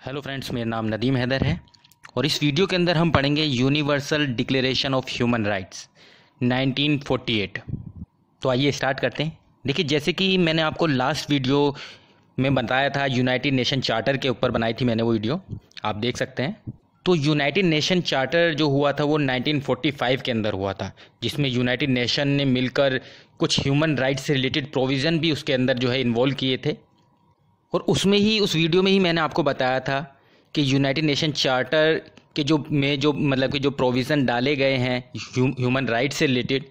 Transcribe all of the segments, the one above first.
Hello friends, मेरा नाम नदीम हैदर है और इस वीडियो के अंदर हम पढ़ेंगे universal declaration of human rights 1948। तो आइए स्टार्ट करते हैं। देखिए, जैसे कि मैंने आपको लास्ट वीडियो में बताया था, यूनाइटेड नेशन चार्टर के ऊपर बनाई थी मैंने वो वीडियो, आप देख सकते हैं। तो यूनाइटेड नेशन चार्टर जो हुआ था वो 1945 के अंदर हुआ था, जिसमें यूनाइटेड नेशन ने मिलकर कुछ ह्यूमन राइट्स से रिलेटेड प्रोविज़न भी उसके अंदर जो है इन्वॉल्व किए थे। और उसमें ही उस वीडियो में ही मैंने आपको बताया था कि यूनाइटेड नेशन चार्टर के जो मतलब कि जो प्रोविज़न डाले गए हैं ह्यूमन राइट्स से रिलेटेड,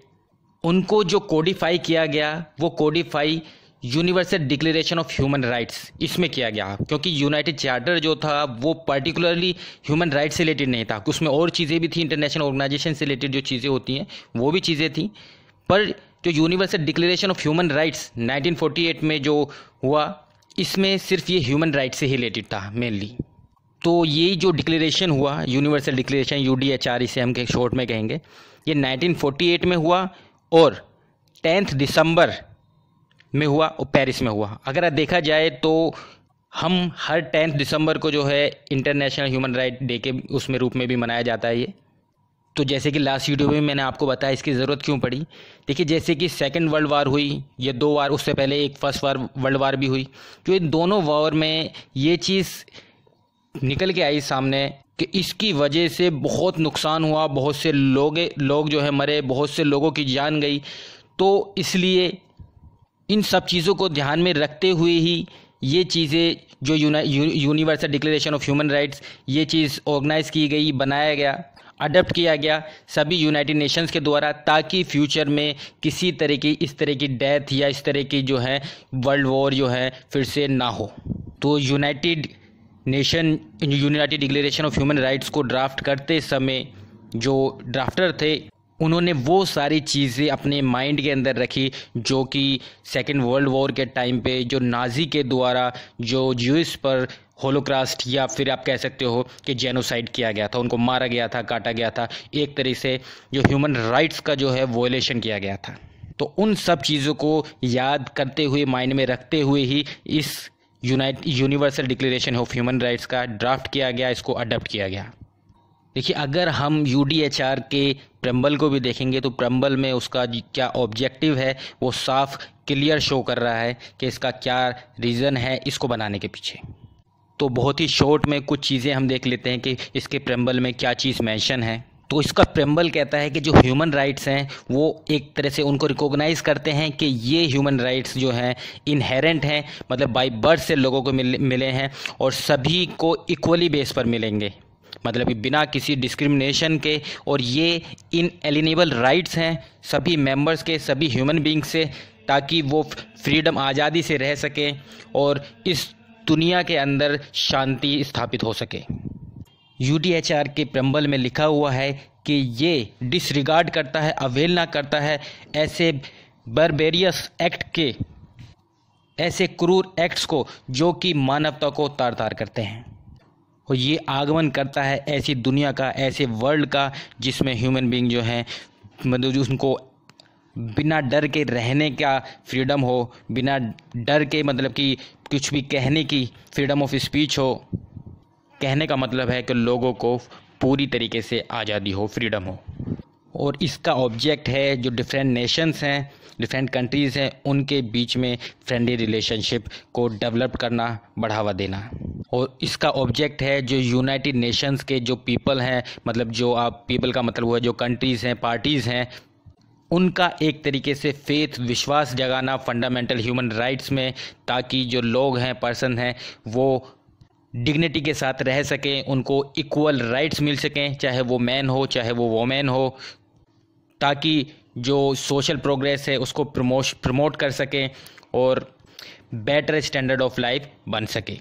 उनको जो कोडिफाई किया गया वो Codify universal declaration of human rights इसमें किया गया। क्योंकि यूनाइटेड चार्टर जो था वो पर्टिकुलरली ह्यूमन राइट्स से रिलेटेड नहीं था, उसमें और चीज़ें भी थी, इंटरनेशनल ऑर्गेनाइजेशन से रिलेटेड जो चीज़ें होती हैं वो भी चीज़ें थी। पर जो universal declaration of human rights 1948 में जो हुआ, इसमें सिर्फ ये ह्यूमन राइट से ही रिलेटेड था मेनली। तो ये जो डिक्लेरेशन हुआ, यूनिवर्सल डिक्लेरेशन UDHR इसे हम शॉर्ट में कहेंगे, ये 1948 में हुआ और 10 दिसंबर में हुआ और पेरिस में हुआ। अगर देखा जाए तो हम हर 10 दिसंबर को जो है इंटरनेशनल ह्यूमन राइट डे के उसमें रूप में भी मनाया जाता है ये। तो जैसे कि लास्ट वीडियो में मैंने आपको बताया इसकी ज़रूरत क्यों पड़ी। देखिए, जैसे कि सेकेंड वर्ल्ड वार हुई, ये 2 वार, उससे पहले एक फर्स्ट वर्ल्ड वार भी हुई, जो इन दोनों वॉर में ये चीज़ निकल के आई सामने कि इसकी वजह से बहुत नुकसान हुआ, बहुत से लोग जो है मरे, बहुत से लोगों की जान गई। तो इसलिए इन सब चीज़ों को ध्यान में रखते हुए ही ये चीज़ें जो universal declaration of human rights, ये चीज़ ऑर्गेनाइज़ की गई, बनाया गया, अडॉप्ट किया गया सभी यूनाइटेड नेशंस के द्वारा, ताकि फ्यूचर में किसी तरह की इस तरह की डेथ या इस तरह की जो है वर्ल्ड वॉर जो है फिर से ना हो। तो United declaration of human rights को ड्राफ्ट करते समय जो ड्राफ्टर थे उन्होंने वो सारी चीज़ें अपने माइंड के अंदर रखी जो कि सेकेंड वर्ल्ड वॉर के टाइम पे जो नाजी के द्वारा जो ज्यूइश पर होलोकास्ट या फिर आप कह सकते हो कि जेनोसाइड किया गया था, उनको मारा गया था, काटा गया था, एक तरह से जो ह्यूमन राइट्स का जो है वॉयलेशन किया गया था। तो उन सब चीज़ों को याद करते हुए, माइंड में रखते हुए ही इस universal declaration of human rights का ड्राफ्ट किया गया, इसको अडॉप्ट किया गया। देखिए, अगर हम UDHR के प्रेम्बल को भी देखेंगे तो प्रेम्बल में उसका क्या ऑब्जेक्टिव है वो साफ क्लियर शो कर रहा है कि इसका क्या रीज़न है इसको बनाने के पीछे। तो बहुत ही शॉर्ट में कुछ चीज़ें हम देख लेते हैं कि इसके प्रेम्बल में क्या चीज़ मेंशन है। तो इसका प्रेम्बल कहता है कि जो ह्यूमन राइट्स हैं वो एक तरह से उनको रिकॉग्नाइज़ करते हैं कि ये ह्यूमन राइट्स जो हैं इनहेरेंट हैं, मतलब बाय बर्थ से लोगों को मिले हैं और सभी को इक्वली बेस पर मिलेंगे, मतलब बिना किसी डिस्क्रिमिनेशन के। और ये इनएलिनेबल राइट्स हैं सभी मेंबर्स के, सभी ह्यूमन बींग्स से, ताकि वो फ्रीडम, आज़ादी से रह सकें और इस दुनिया के अंदर शांति स्थापित हो सके। UDHR के प्रेम्बल में लिखा हुआ है कि ये डिसरिगार्ड करता है, अवहेलना करता है ऐसे बारबेरियस एक्ट के, ऐसे क्रूर एक्ट्स को जो कि मानवता को तार तार करते हैं। और ये आगमन करता है ऐसी दुनिया का, ऐसे वर्ल्ड का जिसमें ह्यूमन बीइंग जो हैं मतलब उनको बिना डर के रहने का फ्रीडम हो, बिना डर के मतलब कि कुछ भी कहने की फ्रीडम ऑफ स्पीच हो। कहने का मतलब है कि लोगों को पूरी तरीके से आज़ादी हो, फ्रीडम हो। और इसका ऑब्जेक्ट है जो डिफरेंट नेशंस हैं, डिफरेंट कंट्रीज़ हैं, उनके बीच में फ्रेंडली रिलेशनशिप को डेवलप करना, बढ़ावा देना। और इसका ऑब्जेक्ट है जो यूनाइटेड नेशंस के जो पीपल हैं, मतलब जो आप पीपल का मतलब हुआ जो कंट्रीज़ हैं, पार्टीज़ हैं, उनका एक तरीके से फेथ, विश्वास जगाना फंडामेंटल ह्यूमन राइट्स में, ताकि जो लोग हैं, पर्सन हैं, वो डिग्निटी के साथ रह सकें, उनको इक्वल राइट्स मिल सकें, चाहे वो मैन हो चाहे वो वोमेन हो, ताकि जो सोशल प्रोग्रेस है उसको प्रमोट कर सकें और बेटर स्टैंडर्ड ऑफ लाइफ बन सके।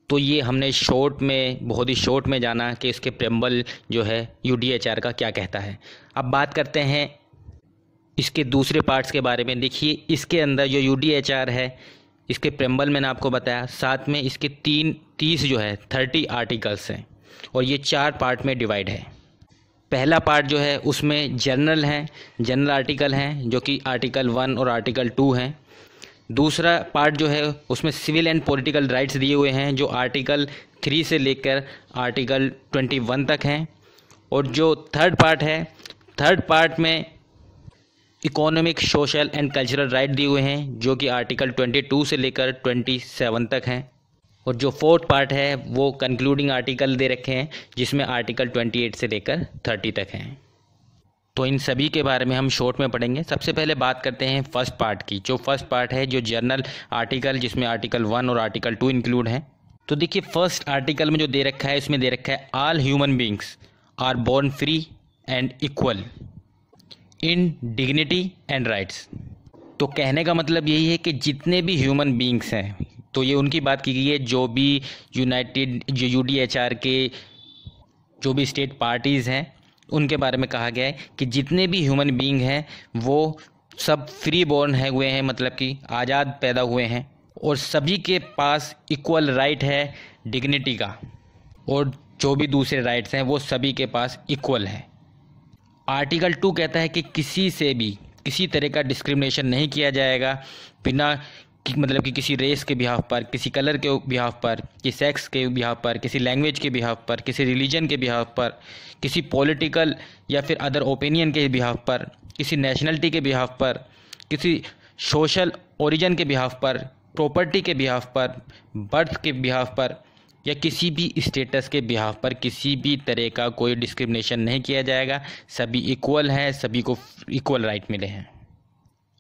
तो ये हमने शॉर्ट में, बहुत ही शॉर्ट में जाना कि इसके प्रेम्बल जो है UDHR का क्या कहता है। अब बात करते हैं इसके दूसरे पार्ट्स के बारे में। देखिए, इसके अंदर जो UDHR है, इसके प्रेम्बल मैंने आपको बताया, साथ में इसके 30 जो है 30 आर्टिकल्स हैं और ये 4 पार्ट में डिवाइड है। पहला पार्ट जो है उसमें जनरल आर्टिकल हैं जो कि आर्टिकल 1 और आर्टिकल 2 हैं। दूसरा पार्ट जो है उसमें सिविल एंड पॉलिटिकल राइट्स दिए हुए हैं जो आर्टिकल 3 से लेकर आर्टिकल 21 तक हैं। और जो थर्ड पार्ट है, थर्ड पार्ट में economic, social and cultural right दिए हुए हैं जो कि आर्टिकल 22 से लेकर 27 तक हैं। और जो फोर्थ पार्ट है वो कंक्लूडिंग आर्टिकल दे रखे हैं जिसमें आर्टिकल 28 से लेकर 30 तक हैं। तो इन सभी के बारे में हम शॉर्ट में पढ़ेंगे। सबसे पहले बात करते हैं फर्स्ट पार्ट की। जो फर्स्ट पार्ट है, जो जर्नल आर्टिकल, जिसमें आर्टिकल 1 और आर्टिकल 2 इंक्लूड हैं। तो देखिए, फर्स्ट आर्टिकल में जो दे रखा है, इसमें दे रखा है all human beings are born free and equal in dignity and rights. तो कहने का मतलब यही है कि जितने भी ह्यूमन बींग्स हैं, तो ये उनकी बात की गई है जो भी UDHR के जो भी स्टेट पार्टीज़ हैं उनके बारे में कहा गया है कि जितने भी ह्यूमन बींग हैं वो सब फ्री बोर्न है हुए हैं, मतलब कि आज़ाद पैदा हुए हैं, और सभी के पास इक्वल राइट है डिग्निटी का, और जो भी दूसरे राइट्स हैं वो सभी के पास इक्वल है। आर्टिकल 2 कहता है कि किसी से भी किसी तरह का डिस्क्रिमिनेशन नहीं किया जाएगा, बिना मतलब कि किसी रेस के बिहाफ पर, किसी कलर के बिहाफ पर, किसी सेक्स के बिहाफ पर, किसी लैंग्वेज के बिहाफ पर, किसी रिलीजन के बिहाफ पर, किसी पॉलिटिकल या फिर अदर ओपिनियन के बिहाफ पर, किसी नेशनलिटी के बिहाफ पर, किसी सोशल ओरिजिन के बिहाफ पर, प्रॉपर्टी के बिहाफ पर, बर्थ के बिहाफ पर, या किसी भी स्टेटस के बिहाफ पर किसी भी तरह का कोई डिस्क्रिमिनेशन नहीं किया जाएगा। सभी इक्वल हैं, सभी को इक्वल राइट मिले हैं।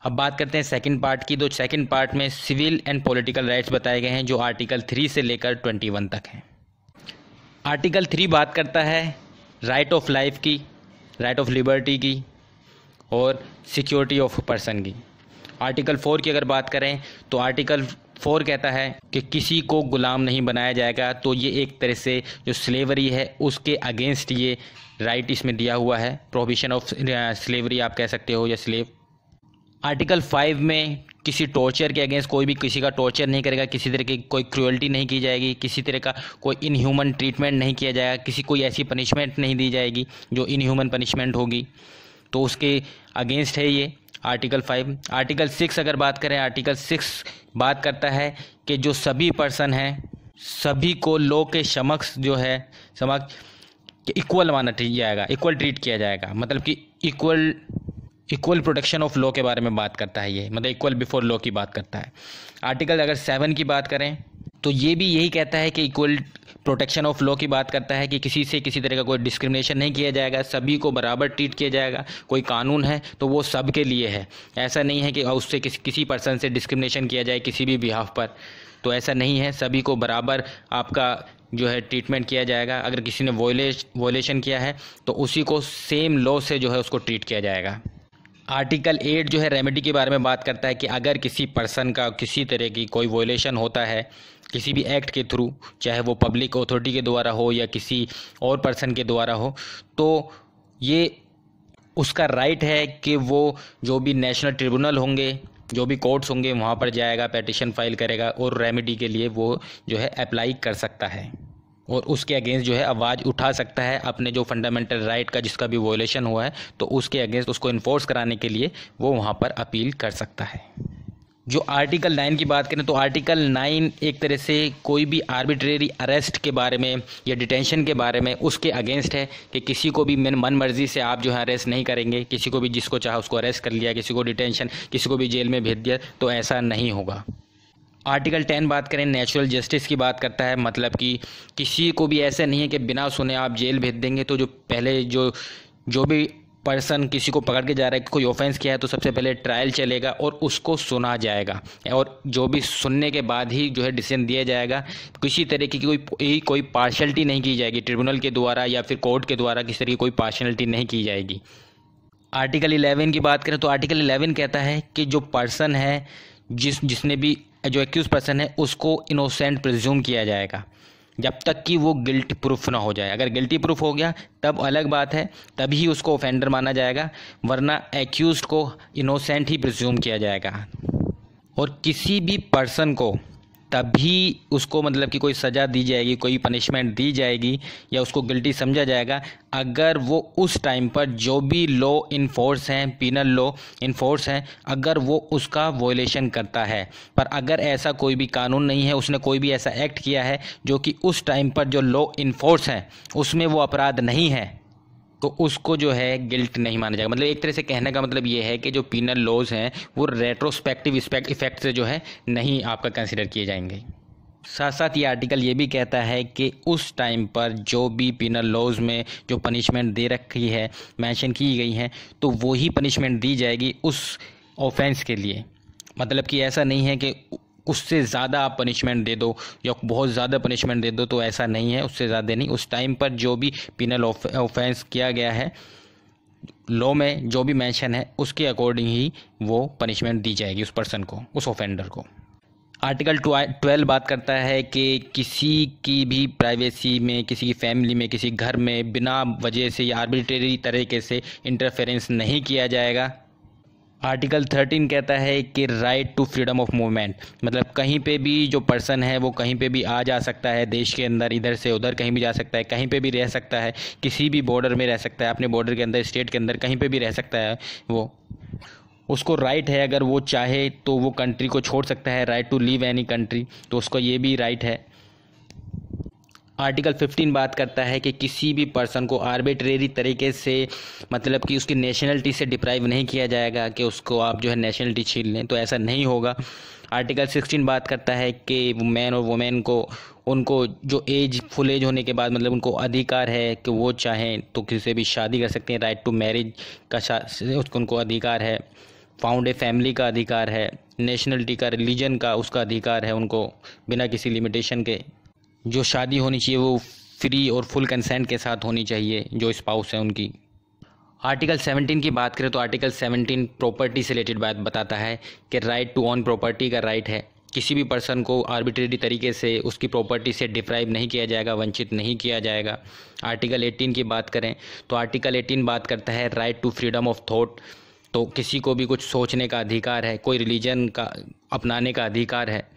अब बात करते हैं सेकंड पार्ट की। तो सेकंड पार्ट में सिविल एंड पॉलिटिकल राइट्स बताए गए हैं जो आर्टिकल 3 से लेकर 21 तक हैं। आर्टिकल 3 बात करता है राइट ऑफ लाइफ की, राइट ऑफ लिबर्टी की और सिक्योरिटी ऑफ पर्सन की। आर्टिकल 4 की अगर बात करें तो आर्टिकल 4 कहता है कि किसी को गुलाम नहीं बनाया जाएगा। तो ये एक तरह से जो स्लेवरी है उसके अगेंस्ट ये राइट इसमें दिया हुआ है, प्रोहिबिशन ऑफ स्लेवरी आप कह सकते हो या स्लेव। आर्टिकल 5 में किसी टॉर्चर के अगेंस्ट कोई भी किसी का टॉर्चर नहीं करेगा, किसी तरह की कोई क्रूअल्टी नहीं की जाएगी, किसी तरह का कोई इनह्यूमन ट्रीटमेंट नहीं किया जाएगा, किसी कोई ऐसी पनिशमेंट नहीं दी जाएगी जो इनह्यूमन पनिशमेंट होगी, तो उसके अगेंस्ट है ये आर्टिकल 5। आर्टिकल 6 अगर बात करें, आर्टिकल 6 बात करता है कि जो सभी पर्सन हैं सभी को लॉ के समक्ष जो है इक्वल माना जाएगा, इक्वल ट्रीट किया जाएगा, मतलब कि इक्वल प्रोटेक्शन ऑफ लॉ के बारे में बात करता है ये, मतलब इक्वल बिफोर लॉ की बात करता है। आर्टिकल अगर 7 की बात करें तो ये भी यही कहता है कि इक्वल प्रोटेक्शन ऑफ लॉ की बात करता है कि किसी से किसी तरह का कोई डिस्क्रिमिनेशन नहीं किया जाएगा, सभी को बराबर ट्रीट किया जाएगा। कोई कानून है तो वो सब के लिए है, ऐसा नहीं है कि उससे किसी पर्सन से डिस्क्रिमिनेशन किया जाए किसी भी बिहाफ पर, तो ऐसा नहीं है। सभी को बराबर आपका जो है ट्रीटमेंट किया जाएगा। अगर किसी ने वॉयलेशन किया है तो उसी को सेम लॉ से जो है उसको ट्रीट किया जाएगा। आर्टिकल 8 जो है रेमेडी के बारे में बात करता है कि अगर किसी पर्सन का किसी तरह की कोई वॉयलेशन होता है किसी भी एक्ट के थ्रू, चाहे वो पब्लिक अथॉरिटी के द्वारा हो या किसी और पर्सन के द्वारा हो, तो ये उसका राइट है कि वो जो भी नेशनल ट्रिब्यूनल होंगे, जो भी कोर्ट्स होंगे वहाँ पर जाएगा, पेटिशन फाइल करेगा और रेमेडी के लिए वो जो है अप्लाई कर सकता है और उसके अगेंस्ट जो है आवाज़ उठा सकता है अपने जो फंडामेंटल राइट का जिसका भी वॉयलेशन हुआ है, तो उसके अगेंस्ट उसको इन्फोर्स कराने के लिए वो वहाँ पर अपील कर सकता है। जो आर्टिकल 9 की बात करें तो आर्टिकल 9 एक तरह से कोई भी आर्बिट्रेरी अरेस्ट के बारे में या डिटेंशन के बारे में उसके अगेंस्ट है कि किसी को भी मन मर्जी से आप जो है अरेस्ट नहीं करेंगे, किसी को भी जिसको चाहा उसको अरेस्ट कर लिया, किसी को डिटेंशन, किसी को भी जेल में भेज दिया, तो ऐसा नहीं होगा। आर्टिकल 10 बात करें नेचुरल जस्टिस की बात करता है, मतलब कि किसी को भी ऐसा नहीं है कि बिना सुने आप जेल भेज देंगे। तो जो पहले जो भी पर्सन किसी को पकड़ के जा रहा है, कोई ऑफेंस किया है, तो सबसे पहले ट्रायल चलेगा और उसको सुना जाएगा और जो भी सुनने के बाद ही जो है डिसीजन दिया जाएगा। किसी तरह की कोई पार्शलिटी नहीं की जाएगी ट्रिब्यूनल के द्वारा या फिर कोर्ट के द्वारा, किसी तरह की कोई पार्शलिटी नहीं की जाएगी। आर्टिकल 11 की बात करें तो आर्टिकल 11 कहता है कि जो पर्सन है जिसने भी जो एक्यूज पर्सन है उसको इनोसेंट प्रिज्यूम किया जाएगा जब तक कि वो गिल्ट प्रूफ ना हो जाए। अगर गिल्टी प्रूफ हो गया तब अलग बात है, तभी उसको ऑफेंडर माना जाएगा, वरना एक्यूज्ड को इनोसेंट ही प्रिज्यूम किया जाएगा। और किसी भी पर्सन को तभी उसको मतलब कि कोई सज़ा दी जाएगी, कोई पनिशमेंट दी जाएगी या उसको गिल्टी समझा जाएगा अगर वो उस टाइम पर जो भी लॉ इन फोर्स हैं, पीनल लॉ इन फोर्स हैं, अगर वो उसका वॉयलेशन करता है। पर अगर ऐसा कोई भी कानून नहीं है, उसने कोई भी ऐसा एक्ट किया है जो कि उस टाइम पर जो लॉ इन फोर्स हैं उसमें वो अपराध नहीं है, तो उसको जो है गिल्ट नहीं माना जाएगा। मतलब एक तरह से कहने का मतलब ये है कि जो पीनल लॉज हैं वो रेट्रोस्पेक्टिव इफेक्ट से जो है नहीं आपका कंसिडर किए जाएंगे। साथ साथ ये आर्टिकल ये भी कहता है कि उस टाइम पर जो भी पीनल लॉज में जो पनिशमेंट दे रखी है, मेंशन की गई हैं, तो वही पनिशमेंट दी जाएगी उस ऑफेंस के लिए। मतलब कि ऐसा नहीं है कि उससे ज़्यादा आप पनिशमेंट दे दो या बहुत ज़्यादा पनिशमेंट दे दो, तो ऐसा नहीं है, उससे ज़्यादा नहीं। उस टाइम पर जो भी पीनल ऑफेंस किया गया है, लॉ में जो भी मेंशन है, उसके अकॉर्डिंग ही वो पनिशमेंट दी जाएगी उस पर्सन को, उस ऑफेंडर को। आर्टिकल 12 बात करता है कि किसी की भी प्राइवेसी में, किसी की फैमिली में, किसी घर में बिना वजह से या आर्बिट्रेरी तरीके से इंटरफेरेंस नहीं किया जाएगा। आर्टिकल 13 कहता है कि right to freedom of movement, मतलब कहीं पे भी जो पर्सन है वो कहीं पे भी आ जा सकता है, देश के अंदर इधर से उधर कहीं भी जा सकता है, कहीं पे भी रह सकता है, किसी भी बॉर्डर में रह सकता है, अपने बॉर्डर के अंदर, स्टेट के अंदर कहीं पे भी रह सकता है। वो उसको राइट है, अगर वो चाहे तो वो कंट्री को छोड़ सकता है, right to leave any country, तो उसको ये भी राइट है। आर्टिकल 15 बात करता है कि किसी भी पर्सन को आर्बिट्रेरी तरीके से, मतलब कि उसकी नेशनलिटी से डिप्राइव नहीं किया जाएगा कि उसको आप जो है नेशनलिटी छीन लें, तो ऐसा नहीं होगा। आर्टिकल 16 बात करता है कि मैन और वुमेन को, उनको जो फुल एज होने के बाद मतलब उनको अधिकार है कि वो चाहें तो किसी से भी शादी कर सकते हैं, राइट टू मैरिज का उनको अधिकार है। फाउंड ए फैमिली का अधिकार है, नेशनलिटी का, रिलीजन का उसका अधिकार है उनको बिना किसी लिमिटेशन के। जो शादी होनी चाहिए वो फ्री और फुल कंसेंट के साथ होनी चाहिए जो स्पाउस है उनकी। आर्टिकल 17 की बात करें तो आर्टिकल 17 प्रॉपर्टी से रिलेटेड बात बताता है कि राइट टू ऑन प्रॉपर्टी का राइट है, किसी भी पर्सन को आर्बिट्रेरी तरीके से उसकी प्रॉपर्टी से डिप्राइव नहीं किया जाएगा, वंचित नहीं किया जाएगा। आर्टिकल 18 की बात करें तो आर्टिकल 18 बात करता है right to freedom of thought, तो किसी को भी कुछ सोचने का अधिकार है, कोई रिलीजन का अपनाने का अधिकार है,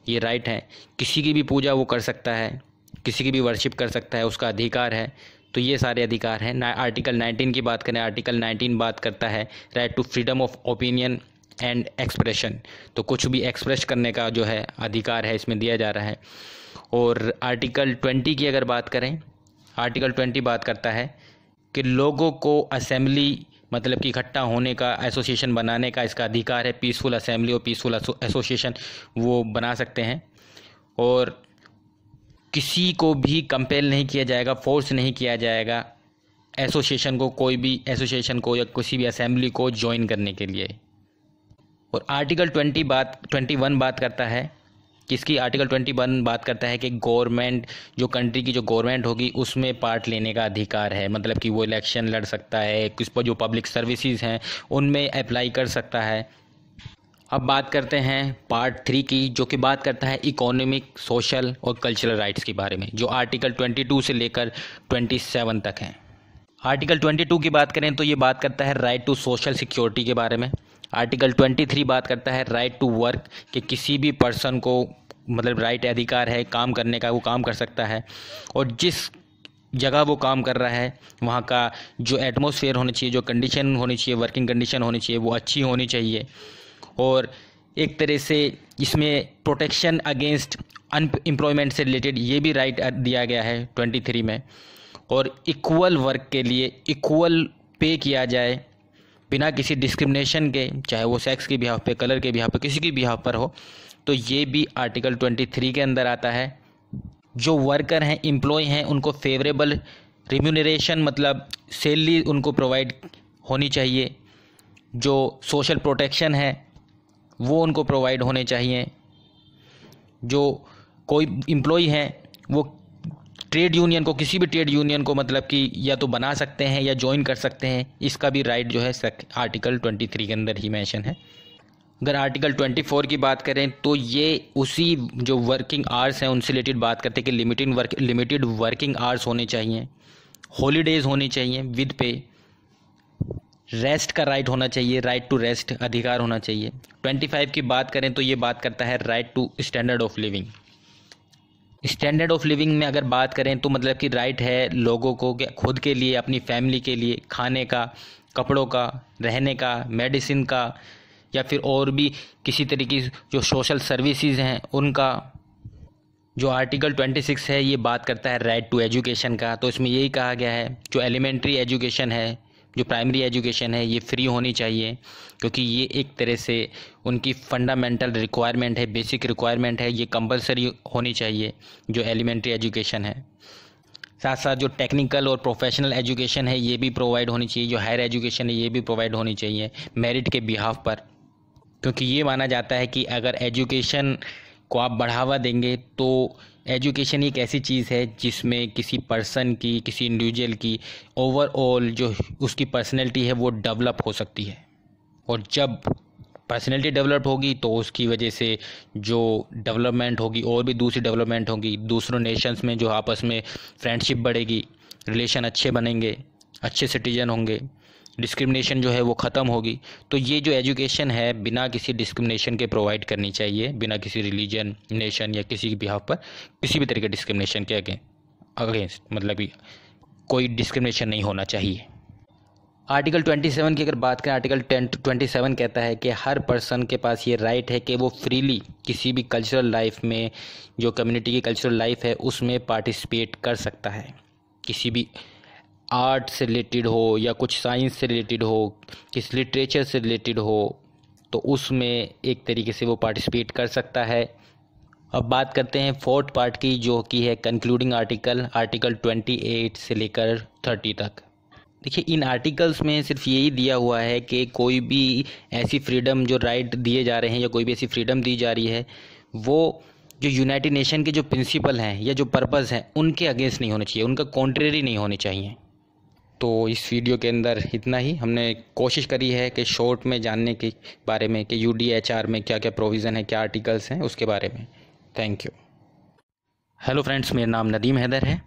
ये राइट है। किसी की भी पूजा वो कर सकता है, किसी की भी वर्शिप कर सकता है, उसका अधिकार है। तो ये सारे अधिकार हैं। आर्टिकल 19 की बात करें, आर्टिकल 19 बात करता है right to freedom of opinion and expression, तो कुछ भी एक्सप्रेस करने का जो है अधिकार है इसमें दिया जा रहा है। और आर्टिकल 20 की अगर बात करें, आर्टिकल 20 बात करता है कि लोगों को असेंबली, मतलब कि इकट्ठा होने का, एसोसिएशन बनाने का इसका अधिकार है। पीसफुल असेंबली और पीसफुल एसोसिएशन वो बना सकते हैं, और किसी को भी कंपेल नहीं किया जाएगा, फोर्स नहीं किया जाएगा एसोसिएशन को, कोई भी एसोसिएशन को या किसी भी असेंबली को ज्वाइन करने के लिए। और आर्टिकल 21 बात करता है किसकी, आर्टिकल 21 बात करता है कि गवर्नमेंट, जो कंट्री की जो गवर्नमेंट होगी उसमें पार्ट लेने का अधिकार है, मतलब कि वो इलेक्शन लड़ सकता है, किस पर जो पब्लिक सर्विसेज हैं उनमें अप्लाई कर सकता है। अब बात करते हैं पार्ट 3 की, जो कि बात करता है इकोनॉमिक, सोशल और कल्चरल राइट्स के बारे में, जो आर्टिकल 22 से लेकर 27 तक हैं। आर्टिकल 22 की बात करें तो ये बात करता है राइट टू सोशल सिक्योरिटी के बारे में। आर्टिकल 23 बात करता है राइट टू वर्क, कि किसी भी पर्सन को मतलब राइट अधिकार है काम करने का, वो काम कर सकता है, और जिस जगह वो काम कर रहा है वहाँ का जो एटमॉस्फेयर होना चाहिए, जो कंडीशन होनी चाहिए, वर्किंग कंडीशन होनी चाहिए, वो अच्छी होनी चाहिए। और एक तरह से इसमें प्रोटेक्शन अगेंस्ट अनएम्प्लॉयमेंट से रिलेटेड ये भी राइट दिया गया है 23 में। और इक्वल वर्क के लिए इक्वल पे किया जाए बिना किसी डिस्क्रिमिनेशन के, चाहे वो सेक्स के बिहाफ पे, कलर के बिहाफ पे, किसी की बिहाफ पर हो, तो ये भी आर्टिकल 23 के अंदर आता है। जो वर्कर हैं, एम्प्लॉय हैं, उनको फेवरेबल रिम्यूनरेशन, मतलब सैलरी उनको प्रोवाइड होनी चाहिए। जो सोशल प्रोटेक्शन है वो उनको प्रोवाइड होने चाहिए। जो कोई एम्प्लॉय हैं वो ट्रेड यूनियन को, किसी भी ट्रेड यूनियन को मतलब कि या तो बना सकते हैं या ज्वाइन कर सकते हैं, इसका भी राइट जो है आर्टिकल 23 के अंदर ही मेंशन है। अगर आर्टिकल 24 की बात करें तो ये उसी जो वर्किंग आवर्स हैं उनसे रिलेटेड बात करते हैं कि लिमिटेड वर्किंग आवर्स होने चाहिए, हॉलीडेज़ होनी चाहिए विद पे, रेस्ट का राइट होना चाहिए, राइट टू रेस्ट अधिकार होना चाहिए। 25 की बात करें तो ये बात करता है right to standard of living. Standard of living में अगर बात करें तो मतलब कि राइट है लोगों को खुद के लिए, अपनी फैमिली के लिए खाने का, कपड़ों का, रहने का, मेडिसिन का, या फिर और भी किसी तरीके जो सोशल सर्विसेज हैं उनका। जो आर्टिकल 26 है ये बात करता है राइट टू एजुकेशन का। तो इसमें यही कहा गया है जो एलिमेंट्री एजुकेशन है, जो प्राइमरी एजुकेशन है, ये फ्री होनी चाहिए, क्योंकि ये एक तरह से उनकी फंडामेंटल रिक्वायरमेंट है, बेसिक रिक्वायरमेंट है, ये कंपलसरी होनी चाहिए जो एलिमेंट्री एजुकेशन है। साथ साथ जो टेक्निकल और प्रोफेशनल एजुकेशन है ये भी प्रोवाइड होनी चाहिए, जो हायर एजुकेशन है ये भी प्रोवाइड होनी चाहिए मेरिट के बिहाफ पर, क्योंकि ये माना जाता है कि अगर एजुकेशन को आप बढ़ावा देंगे तो एजुकेशन एक ऐसी चीज़ है जिसमें किसी पर्सन की, किसी इंडिविजुअल की ओवरऑल जो उसकी पर्सनैलिटी है वो डेवलप हो सकती है। और जब पर्सनैलिटी डेवलप होगी तो उसकी वजह से जो डेवलपमेंट होगी और भी दूसरी डेवलपमेंट होगी, दूसरों नेशंस में जो आपस में फ्रेंडशिप बढ़ेगी, रिलेशन अच्छे बनेंगे, अच्छे सिटीजन होंगे, डिस्क्रिमिनेशन जो है वो ख़त्म होगी। तो ये जो एजुकेशन है बिना किसी डिस्क्रिमिनेशन के प्रोवाइड करनी चाहिए, बिना किसी रिलीजन, नेशन या किसी के बिहाफ पर किसी भी तरह के डिस्क्रिमिनेशन के अगेंस्ट, मतलब कि कोई डिस्क्रिमिनेशन नहीं होना चाहिए। आर्टिकल 27 की अगर बात करें, आर्टिकल 27 कहता है कि हर पर्सन के पास ये राइट है कि वो फ्रीली किसी भी कल्चरल लाइफ में, जो कम्युनिटी की कल्चरल लाइफ है उसमें पार्टिसिपेट कर सकता है। किसी भी आर्ट से रिलेटेड हो या कुछ साइंस से रिलेटेड हो, किसी लिटरेचर से रिलेटेड हो, तो उसमें एक तरीके से वो पार्टिसिपेट कर सकता है। अब बात करते हैं फोर्थ पार्ट की, जो कि है कंक्लूडिंग आर्टिकल, आर्टिकल 28 से लेकर 30 तक। देखिए इन आर्टिकल्स में सिर्फ यही दिया हुआ है कि कोई भी ऐसी फ्रीडम जो राइट दिए जा रहे हैं या कोई भी ऐसी फ्रीडम दी जा रही है वो जो यूनाइटेड नेशन के जो प्रिंसिपल हैं या जो पर्पस हैं उनके अगेंस्ट नहीं होने चाहिए, उनका कॉन्ट्रेरी नहीं होने चाहिए। तो इस वीडियो के अंदर इतना ही। हमने कोशिश करी है कि शॉर्ट में जानने के बारे में कि यूडीएचआर में क्या क्या प्रोविज़न है, क्या आर्टिकल्स हैं, उसके बारे में। Thank you. हेलो फ्रेंड्स, मेरा नाम नदीम हैदर है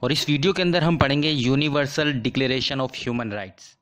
और इस वीडियो के अंदर हम पढ़ेंगे universal declaration of human rights.